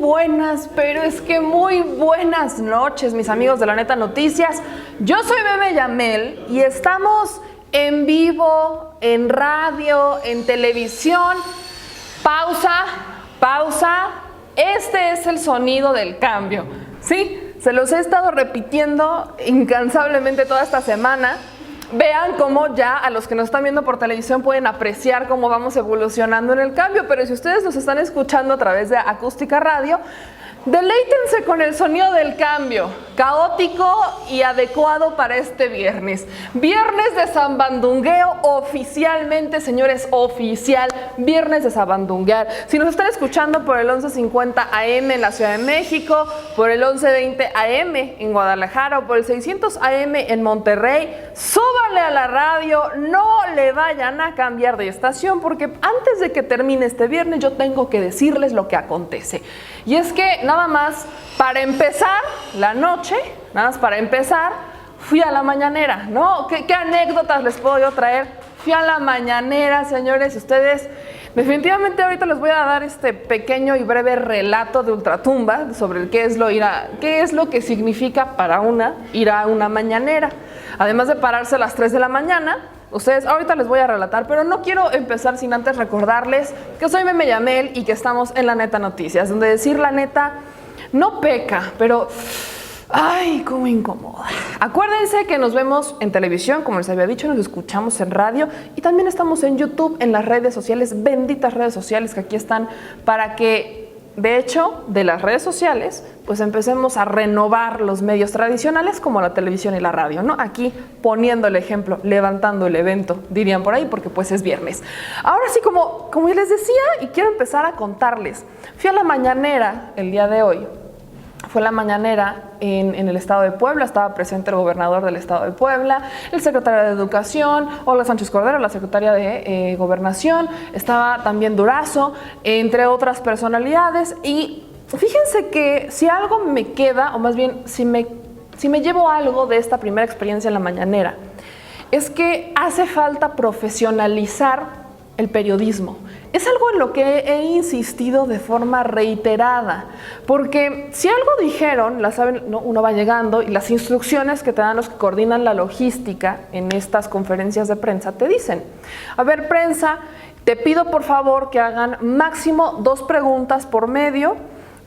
buenas, pero es que muy buenas noches, mis amigos de La Neta Noticias. Yo soy Meme Yamel y estamos en vivo, en radio, en televisión. Pausa, pausa. Este es el sonido del cambio. Sí, se los he estado repitiendo incansablemente toda esta semana. Vean cómo ya a los que nos están viendo por televisión pueden apreciar cómo vamos evolucionando en el cambio, pero si ustedes nos están escuchando a través de Acústica Radio, deleítense con el sonido del cambio, caótico y adecuado para este viernes. Viernes de Sabandungueo oficialmente, señores, oficial, viernes de Sabandunguear. Si nos están escuchando por el 1150 AM en la Ciudad de México, por el 1120 AM en Guadalajara o por el 600 AM en Monterrey, súbanle a la radio, no le vayan a cambiar de estación porque antes de que termine este viernes yo tengo que decirles lo que acontece. Y es que nada más para empezar la noche, fui a la mañanera, ¿no? ¿Qué anécdotas les puedo yo traer? Fui a la mañanera, señores, ustedes definitivamente ahorita les voy a dar este pequeño y breve relato de ultratumba sobre qué es lo que significa para ir a una mañanera. Además de pararse a las 3 de la mañana, ustedes ahorita les voy a relatar, pero no quiero empezar sin antes recordarles que soy Meme Yamel y que estamos en La Neta Noticias, donde decir la neta no peca, pero ¡ay, cómo incomoda! Acuérdense que nos vemos en televisión, como les había dicho, nos escuchamos en radio y también estamos en YouTube, en las redes sociales, benditas redes sociales que aquí están para que, de hecho, de las redes sociales, pues empecemos a renovar los medios tradicionales como la televisión y la radio, ¿no? Aquí poniendo el ejemplo, levantando el evento, dirían por ahí, porque pues es viernes. Ahora sí, como yo les decía, y quiero empezar a contarles, fui a la mañanera el día de hoy. Fue la mañanera en el estado de Puebla, estaba presente el gobernador del estado de Puebla, el secretario de Educación, Olga Sánchez Cordero, la secretaria de Gobernación, estaba también Durazo, entre otras personalidades. Y fíjense que si algo me queda, o más bien si me llevo algo de esta primera experiencia en la mañanera, es que hace falta profesionalizar el periodismo. Es algo en lo que he insistido de forma reiterada, porque si algo dijeron, la saben, ¿no? Uno va llegando y las instrucciones que te dan los que coordinan la logística en estas conferencias de prensa te dicen: a ver, prensa, te pido por favor que hagan máximo 2 preguntas por medio.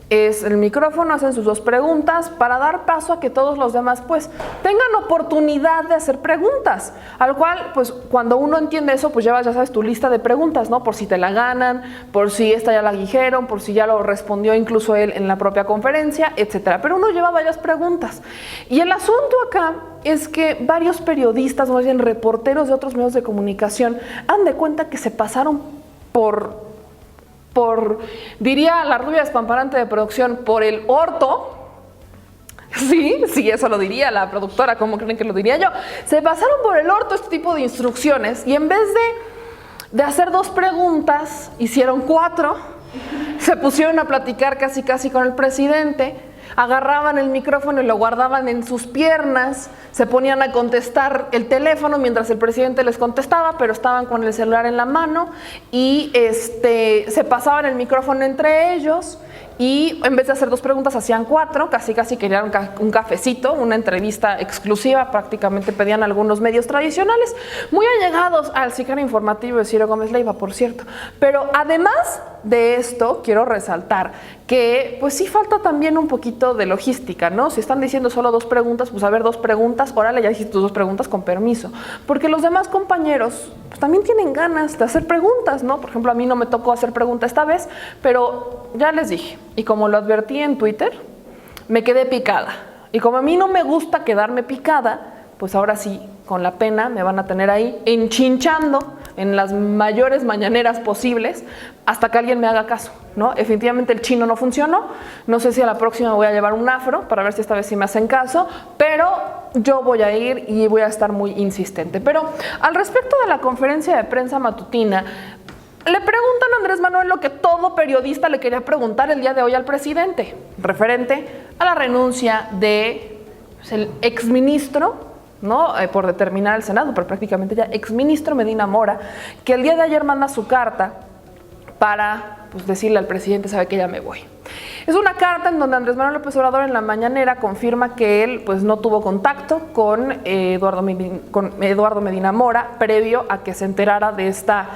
Es el micrófono, hacen sus 2 preguntas para dar paso a que todos los demás pues tengan oportunidad de hacer preguntas, al cual pues cuando uno entiende eso pues llevas, ya sabes, tu lista de preguntas, ¿no? Por si te la ganan, por si esta ya la dijeron, por si ya lo respondió incluso él en la propia conferencia, etcétera. Pero uno lleva varias preguntas y el asunto acá es que varios periodistas, más bien reporteros de otros medios de comunicación, han de cuenta que se pasaron por, diría la rubia espamparante de producción, por el orto. Sí, eso lo diría la productora, ¿cómo creen que lo diría yo? Se pasaron por el orto este tipo de instrucciones y en vez de hacer 2 preguntas, hicieron 4, se pusieron a platicar casi con el presidente, agarraban el micrófono y lo guardaban en sus piernas, se ponían a contestar el teléfono mientras el presidente les contestaba, pero estaban con el celular en la mano y se pasaban el micrófono entre ellos y en vez de hacer 2 preguntas hacían 4, casi querían un cafecito, una entrevista exclusiva, prácticamente pedían algunos medios tradicionales, muy allegados al sicario informativo de Ciro Gómez Leiva, por cierto. Pero además de esto, quiero resaltar que pues sí falta también un poquito de logística, ¿no? Si están diciendo solo 2 preguntas, pues a ver, 2 preguntas, órale, ya hiciste tus 2 preguntas, con permiso. Porque los demás compañeros pues también tienen ganas de hacer preguntas, ¿no? Por ejemplo, a mí no me tocó hacer pregunta esta vez, pero ya les dije, y como lo advertí en Twitter, me quedé picada. Y como a mí no me gusta quedarme picada, pues ahora sí, con la pena, me van a tener ahí enchinchando en las mayores mañaneras posibles hasta que alguien me haga caso, ¿no? Definitivamente el chino no funcionó. No sé si a la próxima voy a llevar un afro para ver si esta vez sí me hacen caso, pero yo voy a ir y voy a estar muy insistente. Pero al respecto de la conferencia de prensa matutina, le preguntan a Andrés Manuel lo que todo periodista le quería preguntar el día de hoy al presidente, referente a la renuncia de el exministro, ¿no? Por determinar el Senado, pero prácticamente ya exministro Medina Mora, que el día de ayer manda su carta para pues decirle al presidente, sabe que ya me voy. Es una carta en donde Andrés Manuel López Obrador en la mañanera confirma que él pues no tuvo contacto con Eduardo Medina Mora previo a que se enterara de esta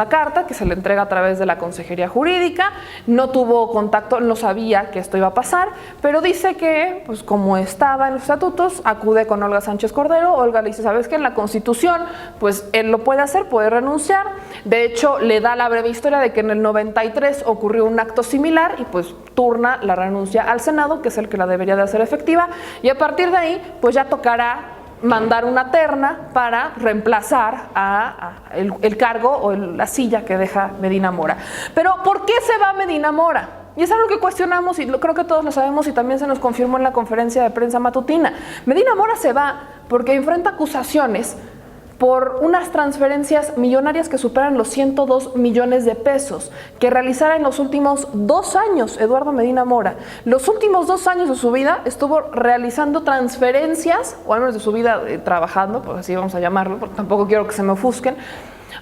carta que se le entrega a través de la Consejería Jurídica. No tuvo contacto, no sabía que esto iba a pasar, pero dice que pues como estaba en los estatutos, acude con Olga Sánchez Cordero. Olga le dice, ¿sabes qué? En la Constitución pues él lo puede hacer, puede renunciar. De hecho, le da la breve historia de que en el 93 ocurrió un acto similar y pues turna la renuncia al Senado, que es el que la debería de hacer efectiva, y a partir de ahí pues ya tocará mandar una terna para reemplazar el cargo o la silla que deja Medina Mora. Pero ¿por qué se va Medina Mora? Y es algo que cuestionamos y creo que todos lo sabemos y también se nos confirmó en la conferencia de prensa matutina. Medina Mora se va porque enfrenta acusaciones por unas transferencias millonarias que superan los 102 millones de pesos que realizara en los últimos 2 años Eduardo Medina Mora. Los últimos 2 años de su vida estuvo realizando transferencias, o al menos de su vida trabajando, pues así vamos a llamarlo, porque tampoco quiero que se me ofusquen.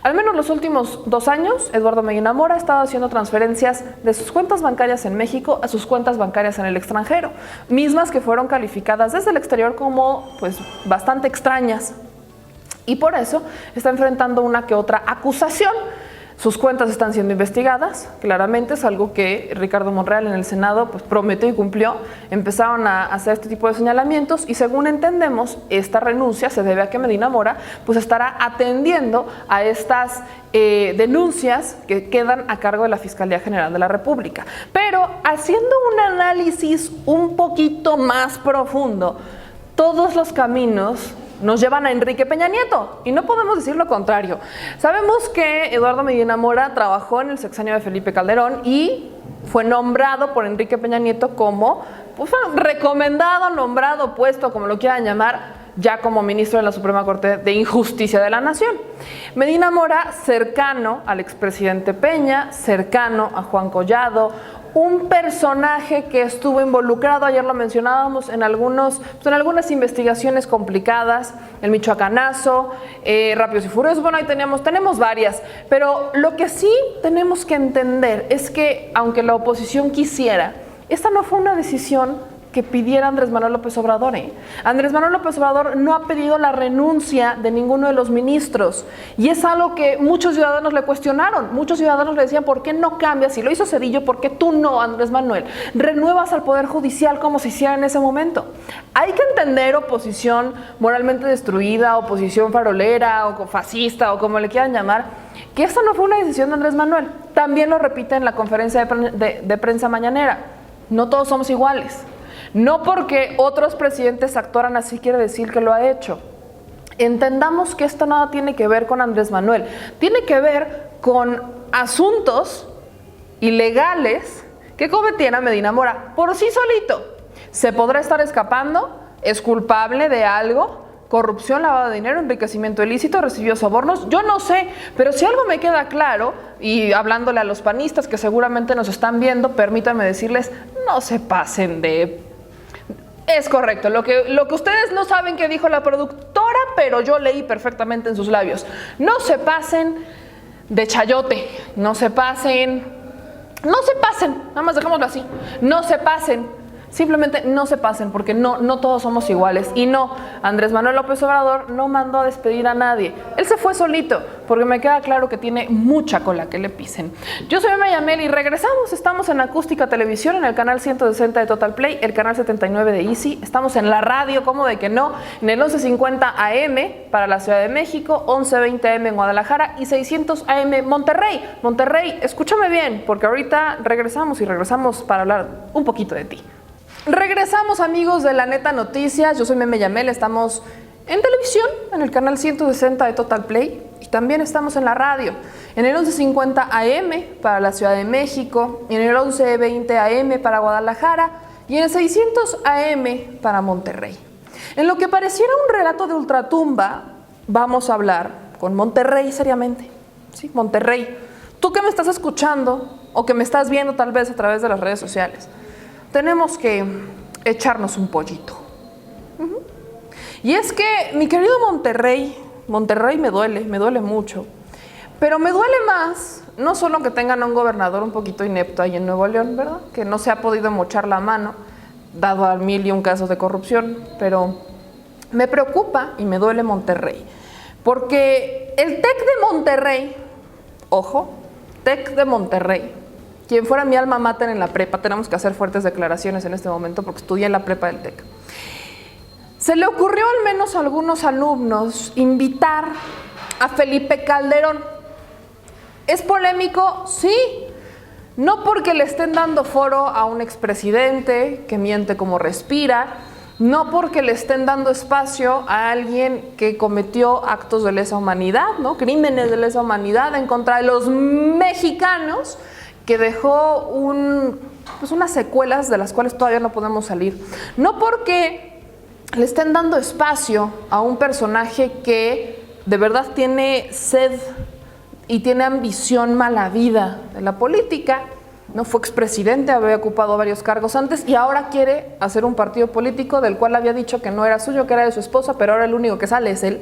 Al menos los últimos 2 años, Eduardo Medina Mora ha estado haciendo transferencias de sus cuentas bancarias en México a sus cuentas bancarias en el extranjero, mismas que fueron calificadas desde el exterior como pues bastante extrañas. Y por eso está enfrentando una que otra acusación. Sus cuentas están siendo investigadas, claramente es algo que Ricardo Monreal en el Senado pues prometió y cumplió. Empezaron a hacer este tipo de señalamientos y según entendemos, esta renuncia se debe a que Medina Mora pues estará atendiendo a estas denuncias que quedan a cargo de la Fiscalía General de la República. Pero haciendo un análisis un poquito más profundo, todos los caminos nos llevan a Enrique Peña Nieto y no podemos decir lo contrario. Sabemos que Eduardo Medina Mora trabajó en el sexenio de Felipe Calderón y fue nombrado por Enrique Peña Nieto como, pues, recomendado, nombrado, puesto, como lo quieran llamar, ya como ministro de la Suprema Corte de Justicia de la Nación. Medina Mora, cercano al expresidente Peña, cercano a Juan Collado, un personaje que estuvo involucrado, ayer lo mencionábamos, en algunas investigaciones complicadas, el Michoacanazo, Rápidos y Furiosos, bueno, ahí tenemos varias, pero lo que sí tenemos que entender es que, aunque la oposición quisiera, esta no fue una decisión que pidiera Andrés Manuel López Obrador. Andrés Manuel López Obrador no ha pedido la renuncia de ninguno de los ministros y es algo que muchos ciudadanos le cuestionaron. Muchos ciudadanos le decían, ¿por qué no cambias? Si lo hizo Zedillo, ¿por qué tú no, Andrés Manuel? Renuevas al Poder Judicial como se hiciera en ese momento. Hay que entender oposición moralmente destruida, oposición farolera o fascista o como le quieran llamar, que esta no fue una decisión de Andrés Manuel. También lo repite en la conferencia de prensa mañanera. No todos somos iguales. No porque otros presidentes actuaran así quiere decir que lo ha hecho. Entendamos que esto nada tiene que ver con Andrés Manuel, tiene que ver con asuntos ilegales que cometiera Medina Mora por sí solito. Se podrá estar escapando, es culpable de algo, corrupción, lavado de dinero, enriquecimiento ilícito, recibió sobornos, yo no sé, pero si algo me queda claro, y hablándole a los panistas que seguramente nos están viendo, permítanme decirles, no se pasen de... Es correcto, lo que ustedes no saben que dijo la productora, pero yo leí perfectamente en sus labios. No se pasen de chayote, no se pasen, nada más dejémoslo así, no se pasen. Simplemente no se pasen porque no todos somos iguales. Y no, Andrés Manuel López Obrador no mandó a despedir a nadie. Él se fue solito porque me queda claro que tiene mucha cola que le pisen. Yo soy Meme Yamel y regresamos. Estamos en Acústica Televisión, en el canal 160 de Total Play, el canal 79 de Easy. Estamos en la radio, ¿cómo de que no? En el 1150 AM para la Ciudad de México, 1120 AM en Guadalajara y 600 AM Monterrey. Monterrey, escúchame bien porque ahorita regresamos para hablar un poquito de ti. Regresamos, amigos de La Neta Noticias. Yo soy Meme Yamel, estamos en televisión, en el canal 160 de Total Play y también estamos en la radio, en el 1150 AM para la Ciudad de México, en el 1120 AM para Guadalajara y en el 600 AM para Monterrey. En lo que pareciera un relato de ultratumba, vamos a hablar con Monterrey seriamente. Sí, Monterrey, tú que me estás escuchando o que me estás viendo tal vez a través de las redes sociales, tenemos que echarnos un pollito. Y es que, mi querido Monterrey me duele mucho, Pero me duele más, no solo que tengan a un gobernador un poquito inepto ahí en Nuevo León, ¿verdad? Que no se ha podido mochar la mano, dado a 1001 casos de corrupción, pero me preocupa y me duele Monterrey. Porque el TEC de Monterrey, ojo, TEC de Monterrey, quien fuera mi alma mater en la prepa, tenemos que hacer fuertes declaraciones en este momento porque estudié en la prepa del TEC. Se le ocurrió al menos a algunos alumnos invitar a Felipe Calderón. ¿Es polémico? Sí. No porque le estén dando foro a un expresidente que miente como respira, no porque le estén dando espacio a alguien que cometió actos de lesa humanidad, ¿no? Crímenes de lesa humanidad en contra de los mexicanos, que dejó unas secuelas de las cuales todavía no podemos salir. No porque le estén dando espacio a un personaje que de verdad tiene sed y tiene ambición mala vida de la política, no fue expresidente, había ocupado varios cargos antes y ahora quiere hacer un partido político del cual había dicho que no era suyo, que era de su esposa, pero ahora el único que sale es él,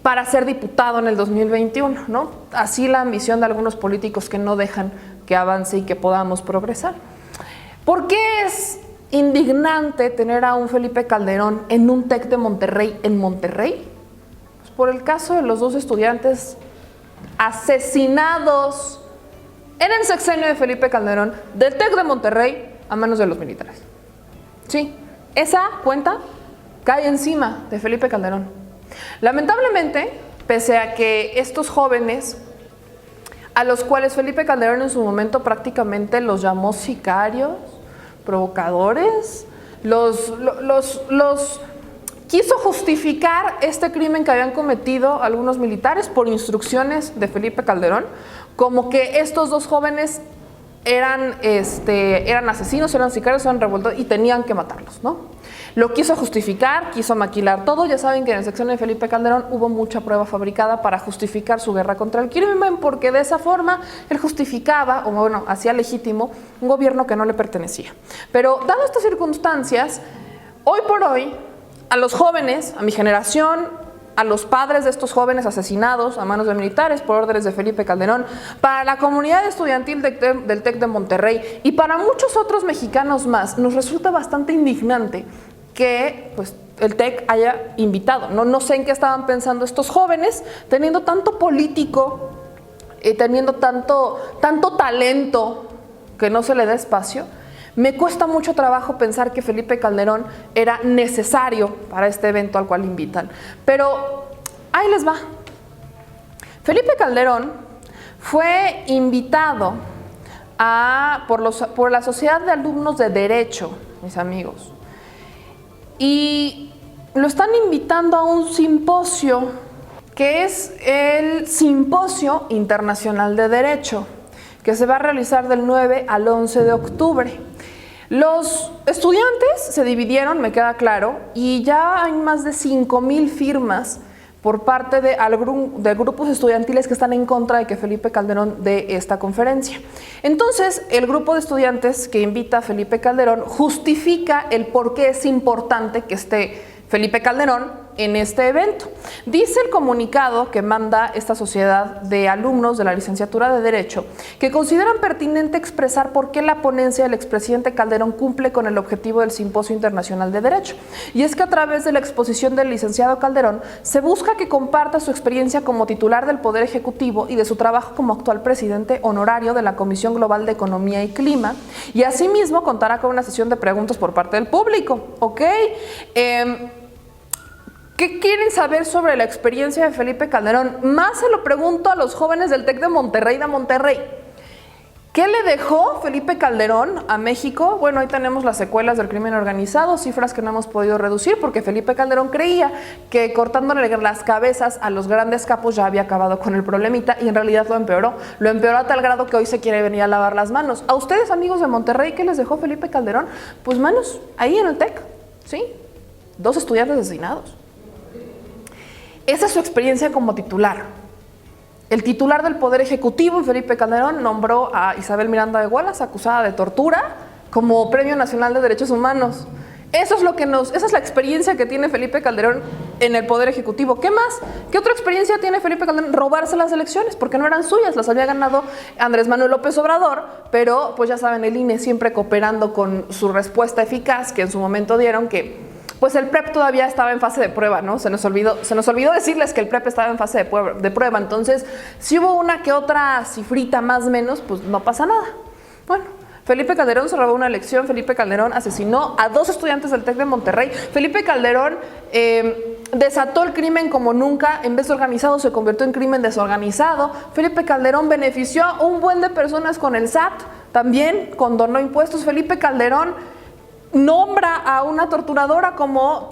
para ser diputado en el 2021, ¿no? Así la ambición de algunos políticos que no dejan que avance y que podamos progresar. ¿Por qué es indignante tener a un Felipe Calderón en un TEC de Monterrey en Monterrey? Pues por el caso de los 2 estudiantes asesinados en el sexenio de Felipe Calderón del TEC de Monterrey a manos de los militares. Sí, esa cuenta cae encima de Felipe Calderón. Lamentablemente, pese a que estos jóvenes, a los cuales Felipe Calderón en su momento prácticamente los llamó sicarios, provocadores, los quiso justificar este crimen que habían cometido algunos militares por instrucciones de Felipe Calderón, como que estos 2 jóvenes eran asesinos, eran sicarios, eran revoltosos y tenían que matarlos, ¿no? Lo quiso justificar, quiso maquilar todo. Ya saben que en el sexenio de Felipe Calderón hubo mucha prueba fabricada para justificar su guerra contra el crimen, porque de esa forma él justificaba, o bueno, hacía legítimo un gobierno que no le pertenecía. Pero dado estas circunstancias, hoy por hoy, a los jóvenes, a mi generación, a los padres de estos jóvenes asesinados a manos de militares por órdenes de Felipe Calderón, para la comunidad estudiantil del TEC de Monterrey y para muchos otros mexicanos más, nos resulta bastante indignante que pues, el TEC haya invitado. No sé en qué estaban pensando estos jóvenes, teniendo tanto político, teniendo tanto talento que no se le da espacio. Me cuesta mucho trabajo pensar que Felipe Calderón era necesario para este evento al cual invitan. Pero ahí les va. Felipe Calderón fue invitado por la Sociedad de Alumnos de Derecho, mis amigos. Y lo están invitando a un simposio que es el Simposio Internacional de Derecho, que se va a realizar del 9 al 11 de octubre. Los estudiantes se dividieron, me queda claro, y ya hay más de 5,000 firmas por parte de grupos estudiantiles que están en contra de que Felipe Calderón dé esta conferencia. Entonces, el grupo de estudiantes que invita a Felipe Calderón justifica el por qué es importante que esté Felipe Calderón en este evento. Dice el comunicado que manda esta sociedad de alumnos de la licenciatura de Derecho que consideran pertinente expresar por qué la ponencia del expresidente Calderón cumple con el objetivo del Simposio Internacional de Derecho. Y es que a través de la exposición del licenciado Calderón se busca que comparta su experiencia como titular del Poder Ejecutivo y de su trabajo como actual presidente honorario de la Comisión Global de Economía y Clima, y asimismo contará con una sesión de preguntas por parte del público. ¿Ok? ¿Qué quieren saber sobre la experiencia de Felipe Calderón? Más se lo pregunto a los jóvenes del TEC de Monterrey. ¿Qué le dejó Felipe Calderón a México? Bueno, ahí tenemos las secuelas del crimen organizado, cifras que no hemos podido reducir porque Felipe Calderón creía que cortándole las cabezas a los grandes capos ya había acabado con el problemita y en realidad lo empeoró. Lo empeoró a tal grado que hoy se quiere venir a lavar las manos. A ustedes, amigos de Monterrey, ¿qué les dejó Felipe Calderón? Pues manos, ahí en el TEC, ¿sí? 2 estudiantes asesinados. Esa es su experiencia como titular. El titular del Poder Ejecutivo, Felipe Calderón, nombró a Isabel Miranda de Wallace, acusada de tortura, como Premio Nacional de Derechos Humanos. Eso es esa es la experiencia que tiene Felipe Calderón en el Poder Ejecutivo. ¿Qué más? ¿Qué otra experiencia tiene Felipe Calderón? Robarse las elecciones, porque no eran suyas, las había ganado Andrés Manuel López Obrador, pero pues ya saben, el INE siempre cooperando con su respuesta eficaz que en su momento dieron, que pues el PREP todavía estaba en fase de prueba, ¿no? Se nos olvidó decirles que el PREP estaba en fase de prueba, entonces si hubo una que otra cifrita más o menos, pues no pasa nada. Bueno, Felipe Calderón se robó una elección, Felipe Calderón asesinó a 2 estudiantes del TEC de Monterrey, Felipe Calderón desató el crimen como nunca, en vez de organizado se convirtió en crimen desorganizado, Felipe Calderón benefició a un buen de personas con el SAT, también condonó impuestos, Felipe Calderón nombra a una torturadora como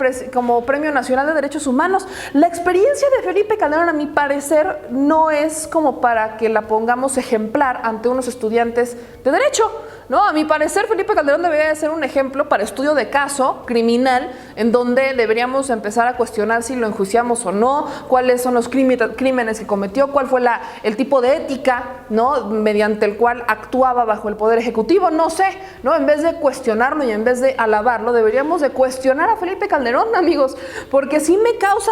Premio Nacional de Derechos Humanos. La experiencia de Felipe Calderón, a mi parecer, no es como para que la pongamos ejemplar ante unos estudiantes de Derecho, ¿no? A mi parecer, Felipe Calderón debería de ser un ejemplo para estudio de caso criminal, en donde deberíamos empezar a cuestionar si lo enjuiciamos o no, cuáles son los crímenes que cometió, cuál fue el tipo de ética, ¿no?, mediante el cual actuaba bajo el Poder Ejecutivo, no sé, ¿no? En vez de cuestionarlo y en vez de alabarlo, deberíamos de cuestionar a Felipe Calderón, amigos, porque sí me causa...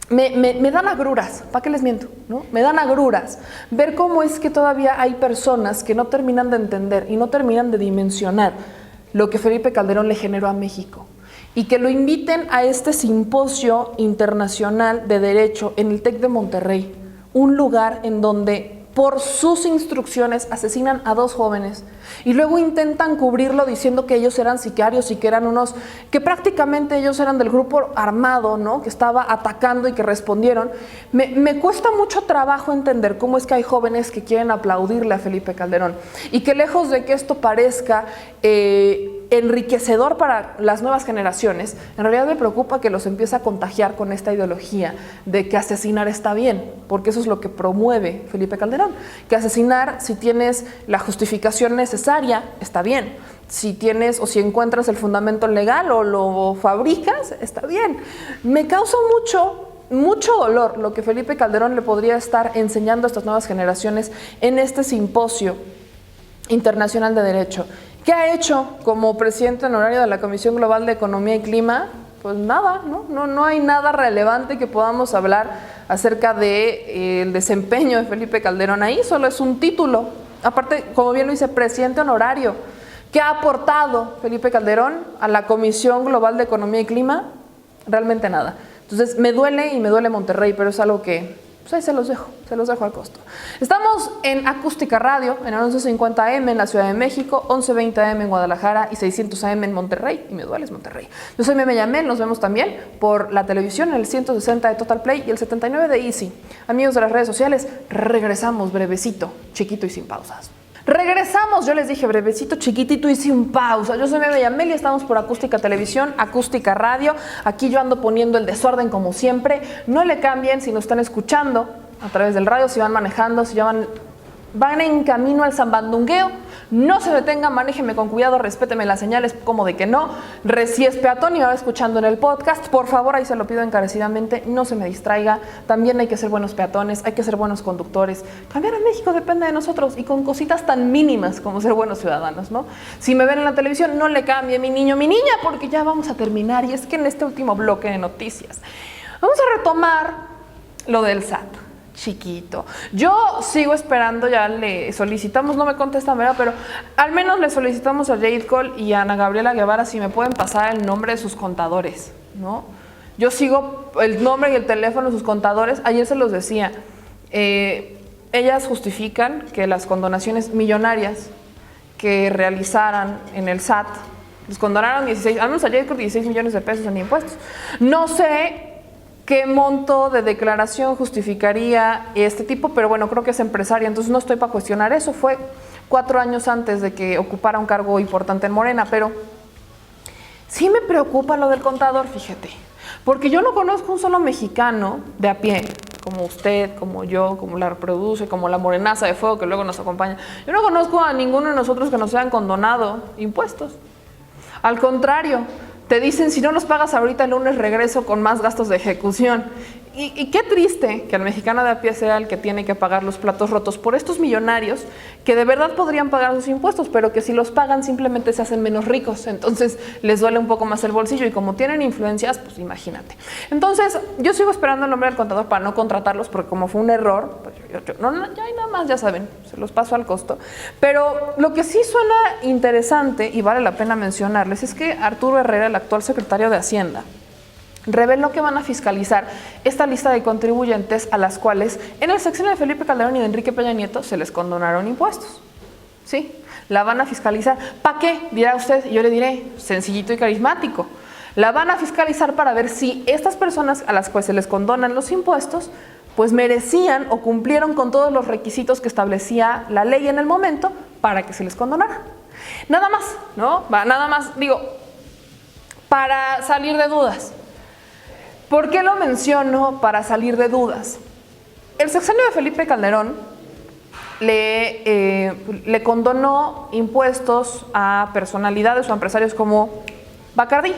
Me dan agruras, ¿para qué les miento? ¿No? Me dan agruras ver cómo es que todavía hay personas que no terminan de entender y no terminan de dimensionar lo que Felipe Calderón le generó a México y que lo inviten a este simposio internacional de derecho en el TEC de Monterrey, un lugar en donde por sus instrucciones asesinan a 2 jóvenes y luego intentan cubrirlo diciendo que ellos eran sicarios y que eran que prácticamente ellos eran del grupo armado, ¿no?, que estaba atacando y que respondieron. Me cuesta mucho trabajo entender cómo es que hay jóvenes que quieren aplaudirle a Felipe Calderón y que lejos de que esto parezca enriquecedor para las nuevas generaciones, en realidad me preocupa que los empiece a contagiar con esta ideología de que asesinar está bien, porque eso es lo que promueve Felipe Calderón, que asesinar, si tienes la justificación necesaria, está bien, si tienes o si encuentras el fundamento legal o lo fabricas, está bien. Me causa mucho dolor lo que Felipe Calderón le podría estar enseñando a estas nuevas generaciones en este simposio internacional de derecho. ¿Qué ha hecho como presidente honorario de la Comisión Global de Economía y Clima? Pues nada, no hay nada relevante que podamos hablar acerca del desempeño de Felipe Calderón ahí, solo es un título. Aparte, como bien lo dice, presidente honorario. ¿Qué ha aportado Felipe Calderón a la Comisión Global de Economía y Clima? Realmente nada. Entonces, me duele y me duele Monterrey, pero es algo que... pues ahí se los dejo al costo. Estamos en Acústica Radio, en el 1150 AM en la Ciudad de México, 1120 AM en Guadalajara y 600 AM en Monterrey, y me duele es Monterrey. Yo soy Meme Yamel, nos vemos también por la televisión, en el 160 de Total Play y el 79 de Easy. Amigos de las redes sociales, regresamos brevecito, chiquito y sin pausas. Regresamos, yo les dije brevecito, chiquitito y sin pausa. Yo soy Meme Yamel y estamos por Acústica Televisión, Acústica Radio. Aquí yo ando poniendo el desorden como siempre. No le cambien si nos están escuchando a través del radio, si van manejando, si ya van en camino al zambandungueo. No se detengan, manéjenme con cuidado, respétenme las señales como de que no. Si es peatón y me va escuchando en el podcast, por favor, ahí se lo pido encarecidamente, no se me distraiga. También hay que ser buenos peatones, hay que ser buenos conductores. Cambiar a México depende de nosotros y con cositas tan mínimas como ser buenos ciudadanos, ¿no? Si me ven en la televisión, no le cambie mi niño, mi niña, porque ya vamos a terminar. Y es que en este último bloque de noticias vamos a retomar lo del SAT. Chiquito. Yo sigo esperando, ya le solicitamos, no me contestan, ¿verdad? Pero al menos le solicitamos a Jade Cole y a Ana Gabriela Guevara si me pueden pasar el nombre de sus contadores, ¿no? Yo sigo el nombre y el teléfono de sus contadores. Ayer se los decía. Ellas justifican que las condonaciones millonarias que realizaran en el SAT, les condonaron 16, al menos a Jade Cole 16 millones de pesos en impuestos. No sé qué monto de declaración justificaría este tipo, pero bueno, creo que es empresaria, entonces no estoy para cuestionar eso. Fue 4 años antes de que ocupara un cargo importante en Morena, pero sí me preocupa lo del contador, fíjate, porque yo no conozco un solo mexicano de a pie, como usted, como yo, como la reproduce, como la morenaza de fuego que luego nos acompaña. Yo no conozco a ninguno de nosotros que nos hayan condonado impuestos. Al contrario, te dicen, si no nos pagas ahorita el lunes regreso con más gastos de ejecución. Y qué triste que el mexicano de a pie sea el que tiene que pagar los platos rotos por estos millonarios que de verdad podrían pagar sus impuestos, pero que si los pagan simplemente se hacen menos ricos, entonces les duele un poco más el bolsillo y como tienen influencias, pues imagínate. Entonces yo sigo esperando el nombre del contador para no contratarlos porque como fue un error, pues no, ya hay nada más, ya saben, se los paso al costo. Pero lo que sí suena interesante y vale la pena mencionarles es que Arturo Herrera, el actual secretario de Hacienda, reveló que van a fiscalizar esta lista de contribuyentes a las cuales en el sexenio de Felipe Calderón y de Enrique Peña Nieto se les condonaron impuestos. ¿Sí? La van a fiscalizar. ¿Para qué? Dirá usted. Yo le diré, sencillito y carismático. La van a fiscalizar para ver si estas personas a las cuales se les condonan los impuestos pues merecían o cumplieron con todos los requisitos que establecía la ley en el momento para que se les condonara. Nada más, ¿no? Nada más, digo, para salir de dudas. ¿Por qué lo menciono para salir de dudas? El sexenio de Felipe Calderón le condonó impuestos a personalidades o a empresarios como Bacardí.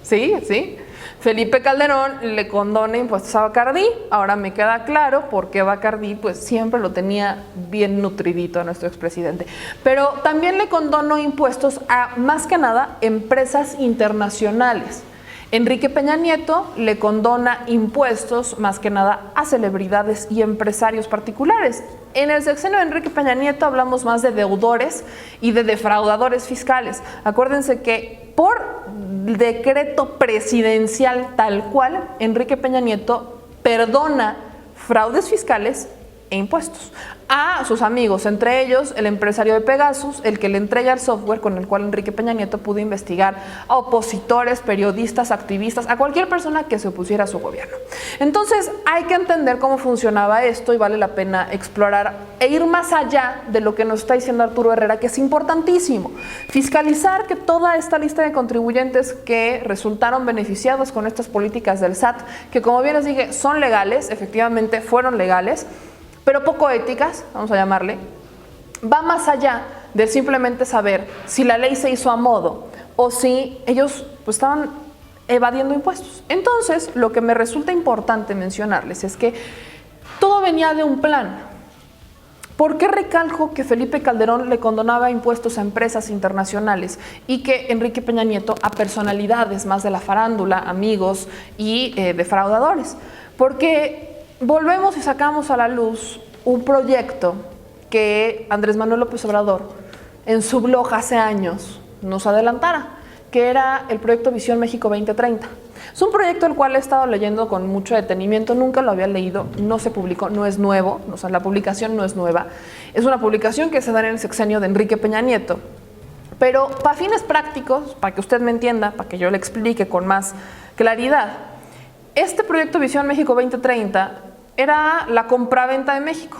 Sí. Felipe Calderón le condona impuestos a Bacardí. Ahora me queda claro por qué Bacardí pues siempre lo tenía bien nutridito a nuestro expresidente. Pero también le condonó impuestos a, más que nada, empresas internacionales. Enrique Peña Nieto le condona impuestos más que nada a celebridades y empresarios particulares. En el sexenio de Enrique Peña Nieto hablamos más de deudores y de defraudadores fiscales. Acuérdense que por decreto presidencial tal cual, Enrique Peña Nieto perdona fraudes fiscales e impuestos a sus amigos, entre ellos el empresario de Pegasus, el que le entrega el software con el cual Enrique Peña Nieto pudo investigar a opositores, periodistas, activistas, a cualquier persona que se opusiera a su gobierno. Entonces hay que entender cómo funcionaba esto y vale la pena explorar e ir más allá de lo que nos está diciendo Arturo Herrera, que es importantísimo. Fiscalizar que toda esta lista de contribuyentes que resultaron beneficiados con estas políticas del SAT, que como bien les dije son legales, efectivamente fueron legales, pero poco éticas, vamos a llamarle, va más allá de simplemente saber si la ley se hizo a modo o si ellos pues, estaban evadiendo impuestos. Entonces, lo que me resulta importante mencionarles es que todo venía de un plan. ¿Por qué recalco que Felipe Calderón le condonaba impuestos a empresas internacionales y que Enrique Peña Nieto a personalidades más de la farándula, amigos y defraudadores? Porque volvemos y sacamos a la luz un proyecto que Andrés Manuel López Obrador en su blog hace años nos adelantara, que era el proyecto Visión México 2030. Es un proyecto el cual he estado leyendo con mucho detenimiento, nunca lo había leído, no se publicó, no es nuevo, o sea, la publicación no es nueva, es una publicación que se da en el sexenio de Enrique Peña Nieto. Pero para fines prácticos, para que usted me entienda, para que yo le explique con más claridad, este proyecto Visión México 2030 era la compraventa de México.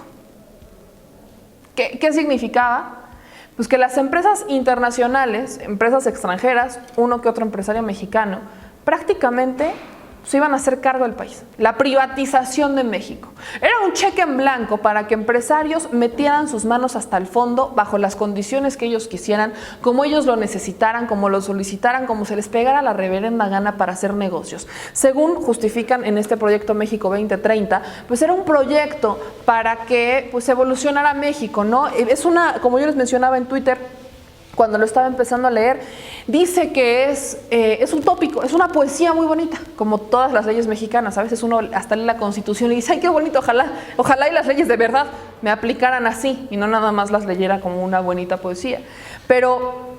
¿Qué significaba? Pues que las empresas internacionales, empresas extranjeras, uno que otro empresario mexicano, prácticamente se iban a hacer cargo del país. La privatización de México. Era un cheque en blanco para que empresarios metieran sus manos hasta el fondo bajo las condiciones que ellos quisieran, como ellos lo necesitaran, como lo solicitaran, como se les pegara la reverenda gana para hacer negocios. Según justifican en este proyecto México 2030, pues era un proyecto para que pues evolucionara México, ¿no? Es una, como yo les mencionaba en Twitter, cuando lo estaba empezando a leer, dice que es utópico, es una poesía muy bonita, como todas las leyes mexicanas. A veces uno hasta lee la Constitución y dice, ay, qué bonito, ojalá y las leyes de verdad me aplicaran así y no nada más las leyera como una bonita poesía. Pero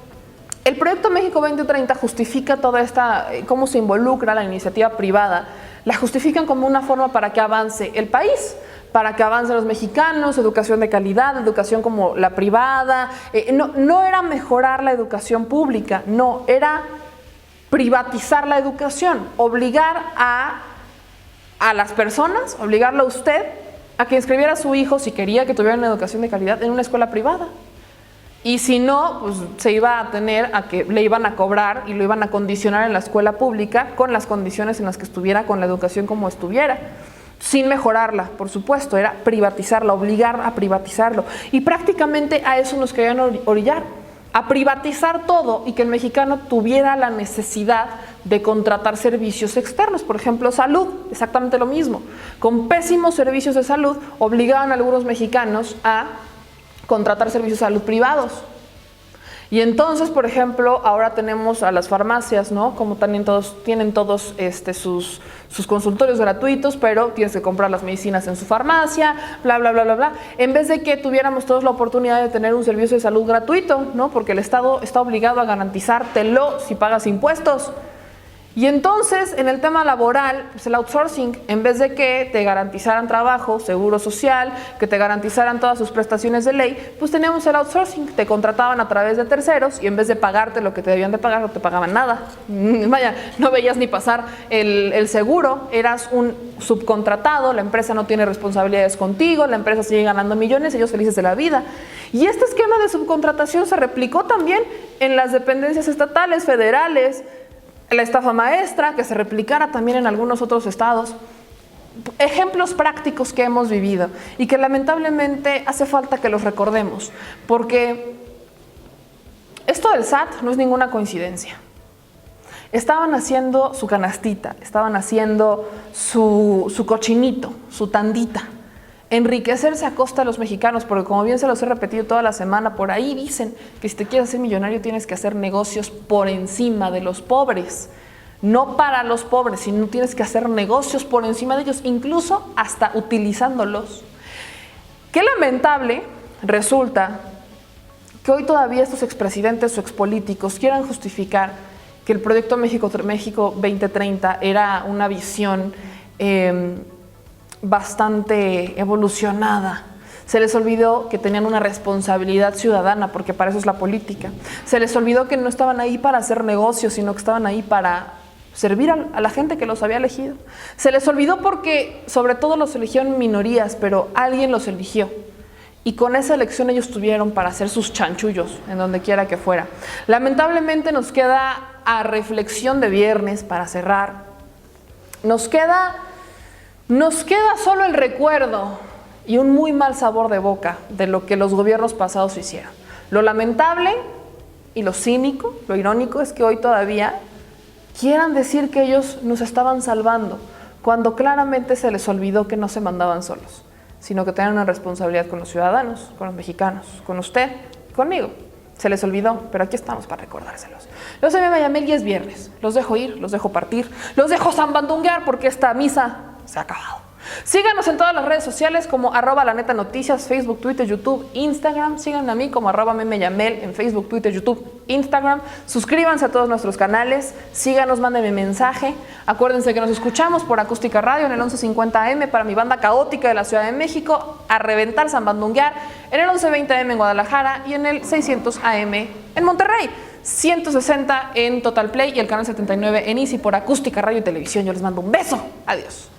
el proyecto México 2030 justifica toda esta, cómo se involucra la iniciativa privada, la justifican como una forma para que avance el país, para que avancen los mexicanos, educación de calidad, educación como la privada. No era mejorar la educación pública, no, era privatizar la educación, obligar a las personas, obligarlo a usted a que inscribiera a su hijo, si quería que tuviera una educación de calidad, en una escuela privada. Y si no, pues se iba a tener a que le iban a cobrar y lo iban a condicionar en la escuela pública con las condiciones en las que estuviera, con la educación como estuviera. Sin mejorarla, por supuesto, era privatizarla, obligar a privatizarlo. Y prácticamente a eso nos querían orillar, a privatizar todo y que el mexicano tuviera la necesidad de contratar servicios externos, por ejemplo, salud, exactamente lo mismo. Con pésimos servicios de salud obligaban a algunos mexicanos a contratar servicios de salud privados. Y entonces, por ejemplo, ahora tenemos a las farmacias, ¿no? Como también tienen todos sus consultorios gratuitos, pero tienes que comprar las medicinas en su farmacia, bla, bla, bla, bla, bla. En vez de que tuviéramos todos la oportunidad de tener un servicio de salud gratuito, ¿no? Porque el Estado está obligado a garantizártelo si pagas impuestos. Y entonces, en el tema laboral, pues el outsourcing, en vez de que te garantizaran trabajo, seguro social, que te garantizaran todas sus prestaciones de ley, pues teníamos el outsourcing, te contrataban a través de terceros y en vez de pagarte lo que te debían de pagar, no te pagaban nada. Vaya, no veías ni pasar el seguro, eras un subcontratado, la empresa no tiene responsabilidades contigo, la empresa sigue ganando millones, ellos felices de la vida. Y este esquema de subcontratación se replicó también en las dependencias estatales, federales, la estafa maestra, que se replicara también en algunos otros estados. Ejemplos prácticos que hemos vivido y que lamentablemente hace falta que los recordemos, porque esto del SAT no es ninguna coincidencia. Estaban haciendo su canastita, estaban haciendo su cochinito, su tandita. Enriquecerse a costa de los mexicanos, porque como bien se los he repetido toda la semana, por ahí dicen que si te quieres hacer millonario tienes que hacer negocios por encima de los pobres, no para los pobres, sino tienes que hacer negocios por encima de ellos, incluso hasta utilizándolos. Qué lamentable resulta que hoy todavía estos expresidentes o expolíticos quieran justificar que el proyecto México 2030 era una visión bastante evolucionada. Se les olvidó que tenían una responsabilidad ciudadana, porque para eso es la política. Se les olvidó que no estaban ahí para hacer negocios, sino que estaban ahí para servir a la gente que los había elegido. Se les olvidó porque sobre todo los eligieron minorías, pero alguien los eligió. Y con esa elección ellos tuvieron para hacer sus chanchullos en donde quiera que fuera. Lamentablemente nos queda a reflexión de viernes para cerrar. Nos queda solo el recuerdo y un muy mal sabor de boca de lo que los gobiernos pasados hicieron. Lo lamentable y lo cínico, lo irónico es que hoy todavía quieran decir que ellos nos estaban salvando, cuando claramente se les olvidó que no se mandaban solos, sino que tenían una responsabilidad con los ciudadanos, con los mexicanos, con usted, conmigo. Se les olvidó, pero aquí estamos para recordárselos. Yo soy Meme Yamel y es viernes. Los dejo ir, los dejo partir, los dejo zambandunguear porque esta misa se ha acabado. Síganos en todas las redes sociales como @laneta-noticias, Facebook, Twitter, YouTube, Instagram. Síganme a mí como @Meme Yamel en Facebook, Twitter, YouTube, Instagram. Suscríbanse a todos nuestros canales. Síganos, mándenme mensaje. Acuérdense que nos escuchamos por Acústica Radio en el 1150 AM para mi banda caótica de la Ciudad de México, a reventar zambandunguear, en el 1120 AM en Guadalajara y en el 600 AM en Monterrey. 160 en Total Play y el canal 79 en Easy por Acústica Radio y Televisión. Yo les mando un beso. Adiós.